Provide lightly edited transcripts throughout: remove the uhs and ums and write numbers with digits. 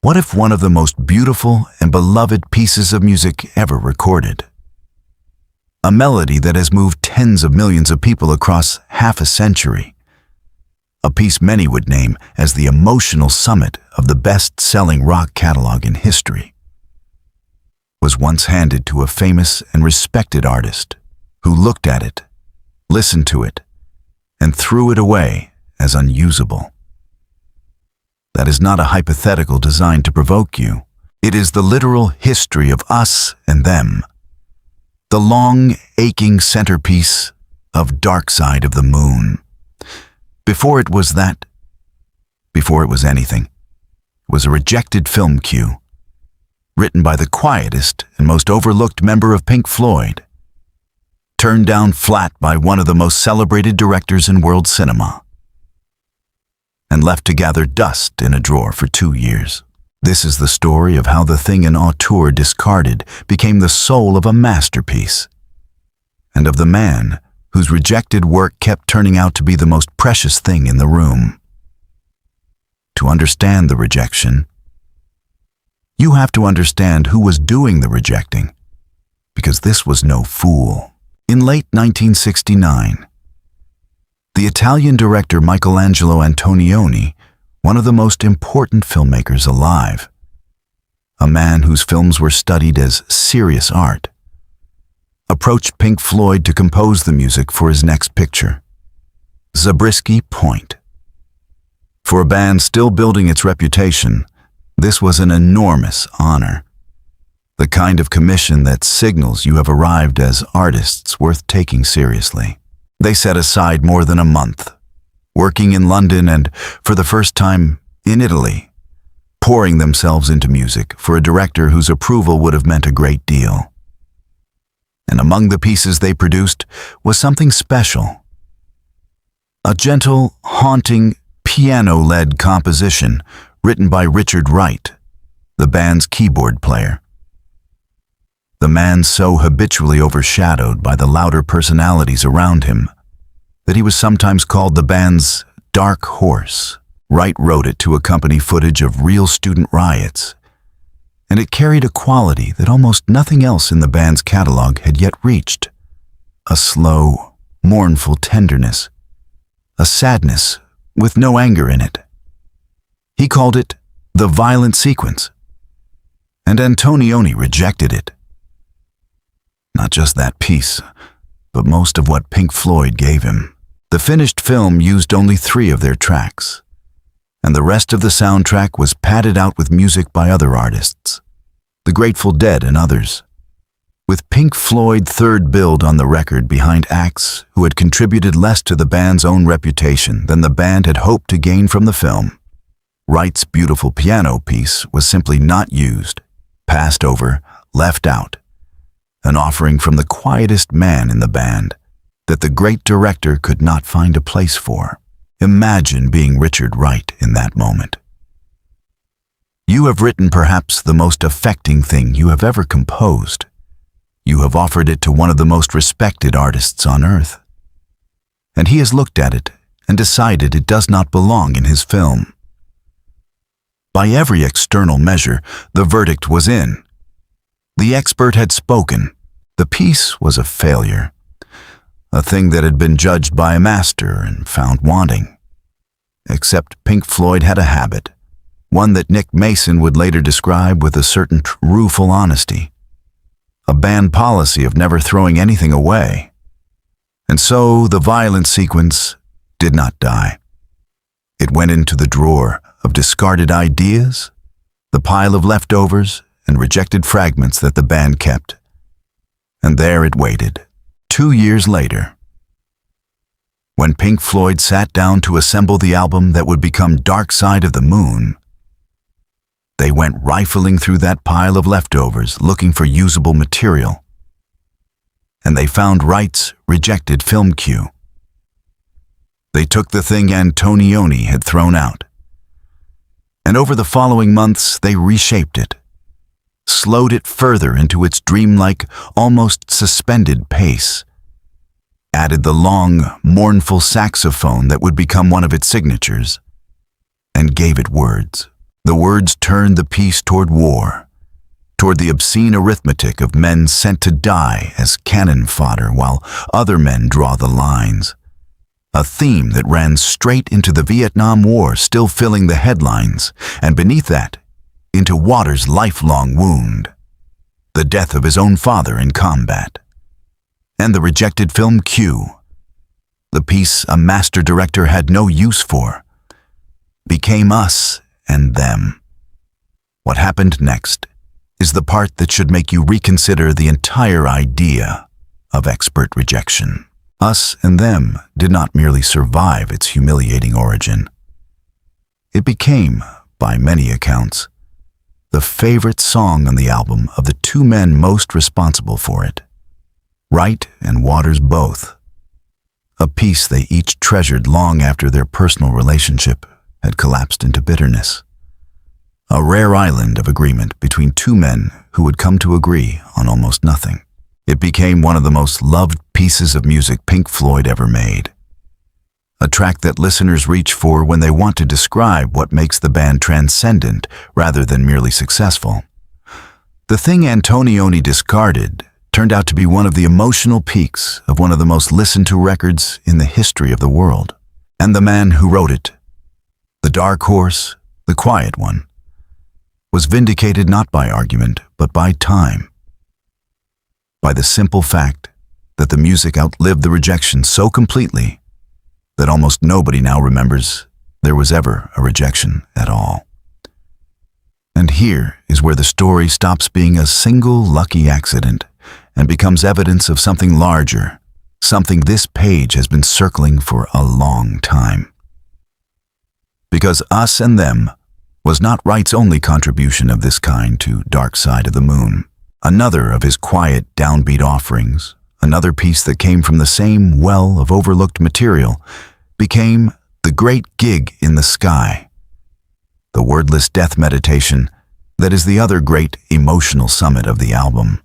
What if one of the most beautiful and beloved pieces of music ever recorded? A melody that has moved tens of millions of people across half a century. A piece many would name as the emotional summit of the best-selling rock catalog in history. Was once handed to a famous and respected artist who looked at it, listened to it, and threw it away as unusable. That is not a hypothetical designed to provoke you. It is the literal history of us and them. The long, aching centerpiece of Dark Side of the Moon. Before it was that, before it was anything, it was a rejected film cue, written by the quietest and most overlooked member of Pink Floyd, turned down flat by one of the most celebrated directors in world cinema, and left to gather dust in a drawer for 2 years. This is the story of how the thing an auteur discarded became the soul of a masterpiece, and of the man whose rejected work kept turning out to be the most precious thing in the room. To understand the rejection, you have to understand who was doing the rejecting, because this was no fool. In late 1969, the Italian director Michelangelo Antonioni, one of the most important filmmakers alive, a man whose films were studied as serious art, approached Pink Floyd to compose the music for his next picture, Zabriskie Point. For a band still building its reputation, this was an enormous honor, the kind of commission that signals you have arrived as artists worth taking seriously. They set aside more than a month, working in London and, for the first time, in Italy, pouring themselves into music for a director whose approval would have meant a great deal. And among the pieces they produced was something special. A gentle, haunting, piano-led composition written by Wright, the band's keyboard player. The man so habitually overshadowed by the louder personalities around him that he was sometimes called the band's dark horse. Wright wrote it to accompany footage of real student riots, and it carried a quality that almost nothing else in the band's catalog had yet reached. A slow, mournful tenderness, a sadness with no anger in it. He called it the violent sequence, and Antonioni rejected it. Not just that piece, but most of what Pink Floyd gave him. The finished film used only 3 of their tracks, and the rest of the soundtrack was padded out with music by other artists, the Grateful Dead and others, with Pink Floyd third billed on the record behind acts who had contributed less to the band's own reputation than the band had hoped to gain from the film. Wright's beautiful piano piece was simply not used, passed over, left out, an offering from the quietest man in the band that the great director could not find a place for. Imagine being Richard Wright in that moment. You have written perhaps the most affecting thing you have ever composed. You have offered it to one of the most respected artists on earth, and he has looked at it and decided it does not belong in his film. By every external measure, the verdict was in. The expert had spoken. The piece was a failure, a thing that had been judged by a master and found wanting. Except Pink Floyd had a habit, one that Nick Mason would later describe with a certain rueful honesty, a band policy of never throwing anything away. And so the violent sequence did not die. It went into the drawer of discarded ideas, the pile of leftovers and rejected fragments that the band kept. And there it waited, 2 years later. When Pink Floyd sat down to assemble the album that would become Dark Side of the Moon, they went rifling through that pile of leftovers looking for usable material. And they found Wright's rejected film cue. They took the thing Antonioni had thrown out. And over the following months, they reshaped it, slowed it further into its dreamlike, almost suspended pace, added the long, mournful saxophone that would become one of its signatures, and gave it words. The words turned the piece toward war, toward the obscene arithmetic of men sent to die as cannon fodder while other men draw the lines. A theme that ran straight into the Vietnam War still filling the headlines, and beneath that, into Waters' lifelong wound, the death of his own father in combat. And the rejected film Q, the piece a master director had no use for, became Us and Them. What happened next is the part that should make you reconsider the entire idea of expert rejection. Us and Them did not merely survive its humiliating origin. It became, by many accounts, the favorite song on the album of the two men most responsible for it, Wright and Waters both, a piece they each treasured long after their personal relationship had collapsed into bitterness. A rare island of agreement between two men who would come to agree on almost nothing. It became one of the most loved pieces of music Pink Floyd ever made. A track that listeners reach for when they want to describe what makes the band transcendent rather than merely successful. The thing Antonioni discarded turned out to be one of the emotional peaks of one of the most listened to records in the history of the world. And the man who wrote it, the dark horse, the quiet one, was vindicated not by argument but by time. By the simple fact that the music outlived the rejection so completely that almost nobody now remembers there was ever a rejection at all. And here is where the story stops being a single lucky accident and becomes evidence of something larger, something this page has been circling for a long time. Because Us and Them was not Wright's only contribution of this kind to Dark Side of the Moon. Another of his quiet, downbeat offerings, another piece that came from the same well of overlooked material, became the great gig in the sky, the wordless death meditation that is the other great emotional summit of the album.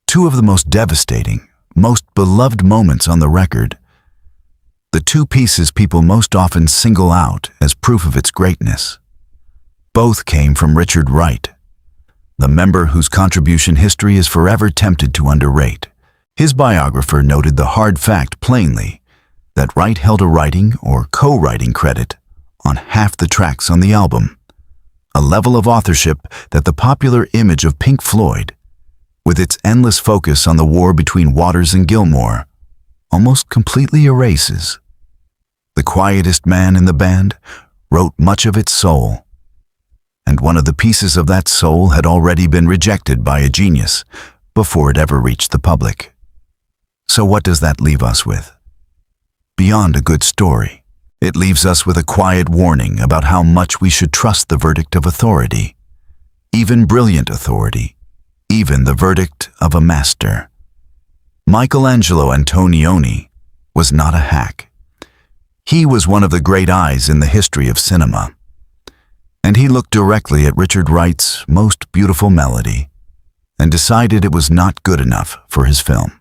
Two of the most devastating, most beloved moments on the record, the two pieces people most often single out as proof of its greatness. Both came from Richard Wright, the member whose contribution history is forever tempted to underrate. His biographer noted the hard fact plainly that Wright held a writing or co-writing credit on half the tracks on the album, a level of authorship that the popular image of Pink Floyd, with its endless focus on the war between Waters and Gilmour, almost completely erases. The quietest man in the band wrote much of its soul, and one of the pieces of that soul had already been rejected by a genius before it ever reached the public. So what does that leave us with? Beyond a good story, it leaves us with a quiet warning about how much we should trust the verdict of authority, even brilliant authority, even the verdict of a master. Michelangelo Antonioni was not a hack. He was one of the great eyes in the history of cinema. And he looked directly at Richard Wright's most beautiful melody and decided it was not good enough for his film.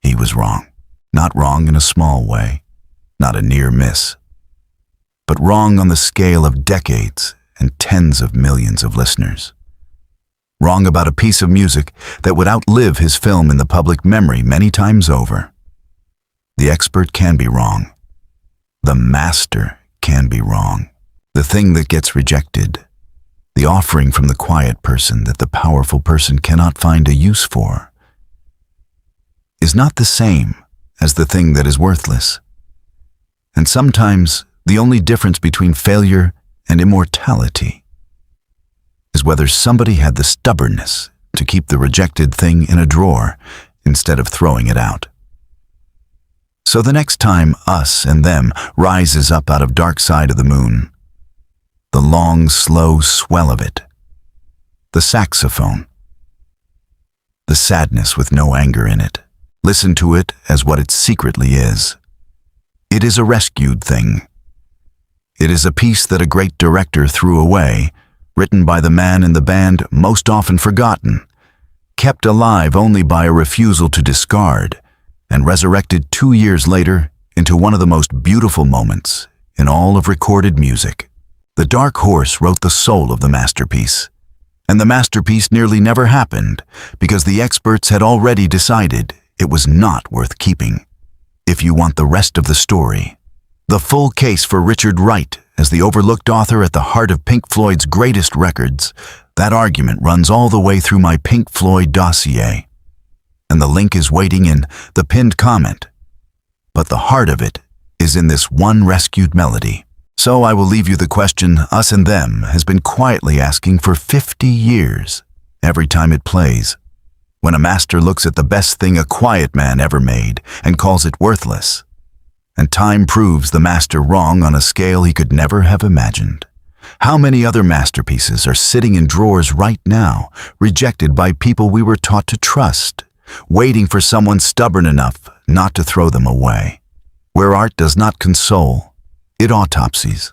He was wrong. Not wrong in a small way, not a near miss, but wrong on the scale of decades and tens of millions of listeners. Wrong about a piece of music that would outlive his film in the public memory many times over. The expert can be wrong. The master can be wrong. The thing that gets rejected, the offering from the quiet person that the powerful person cannot find a use for, is not the same as the thing that is worthless. And sometimes the only difference between failure and immortality is whether somebody had the stubbornness to keep the rejected thing in a drawer instead of throwing it out. So the next time Us and Them rises up out of Dark Side of the Moon, the long, slow swell of it, the saxophone, the sadness with no anger in it, listen to it as what it secretly is. It is a rescued thing. It is a piece that a great director threw away, written by the man in the band most often forgotten, kept alive only by a refusal to discard, and resurrected 2 years later into one of the most beautiful moments in all of recorded music. The dark horse wrote the soul of the masterpiece. And the masterpiece nearly never happened because the experts had already decided it was not worth keeping. If you want the rest of the story, the full case for Richard Wright as the overlooked author at the heart of Pink Floyd's greatest records, that argument runs all the way through my Pink Floyd dossier. And the link is waiting in the pinned comment. But the heart of it is in this one rescued melody. So I will leave you the question Us and Them has been quietly asking for 50 years, every time it plays. When a master looks at the best thing a quiet man ever made and calls it worthless. And time proves the master wrong on a scale he could never have imagined. How many other masterpieces are sitting in drawers right now, rejected by people we were taught to trust, waiting for someone stubborn enough not to throw them away? Where art does not console, it autopsies.